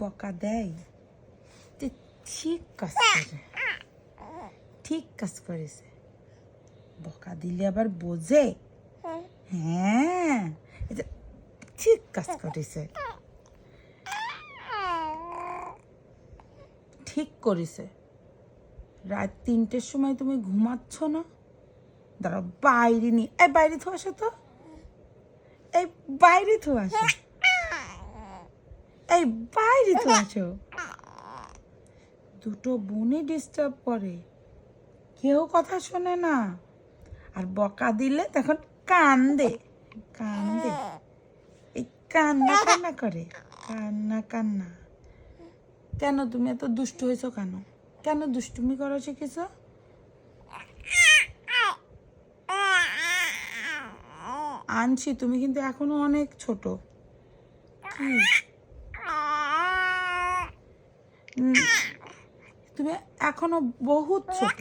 বকা দেয়, ঠিক কাজ করে, ঠিক কাজ করেছে। বকা দিলে আবার বোঝে। হ্যাঁ, এটা ঠিক কাজ করেছে, ঠিক করেছে। রাত 3টের সময় তুমি ঘুমাচ্ছ না? দাঁড়াও, বাইরে নিয়ে এই বাইরে থো আসো তো, এই বাইরে থো আসো, এই বাইরে থো আসো। দুটো বোনই ডিস্টার্ব করে, কেউ কথা শোনে না। আর বকা দিলে তখন কান্দে, কান্দে, এই কান্না কান্না করে, কান্না কান্না। কেন তুমি এত দুষ্টু হয়েছো? কেন কেন দুষ্টুমি করা শিখেছো? আনছি, তুমি কিন্তু এখনো অনেক ছোট। তুমি এখনো বহুত ছোট,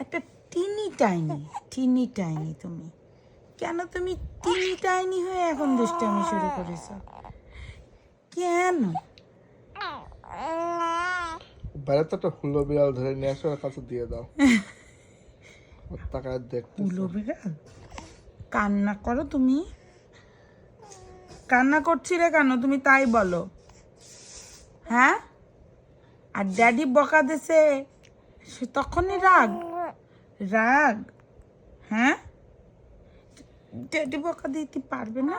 একটা টিনি টাইনি, টিনি টাইনি তুমি। কেন তুমি টিনি টাইনি হয়ে এখন দুষ্টামি শুরু করেছো? কেন? বাইরে তো একটা হুলো বিড়াল ধরে নিয়ে আসো, ওর কাছে দিয়ে দাও। তাকায় দেখতে। হুলো বিড়াল? কান্না করো তুমি? কান্না করছিলে কেন তুমি তাই বলো। হ্যাঁ, আর ড্যাডি বকা দিছে সে তখনই রাগ, রাগ। হ্যাঁ, ড্যাডি বকা দিতে পারবে না,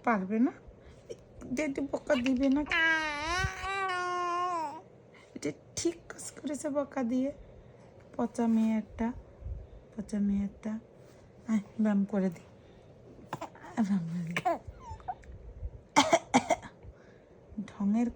পারবে না, ড্যাডি বকা দিবে না। এটা ঠিক কাজ করেছে বকা দিয়ে। পচা মেয়ে একটা, পচা মেয়ে একটা। ব্যায়াম করে দি, ব্যায়াম করে দি। ঢঙের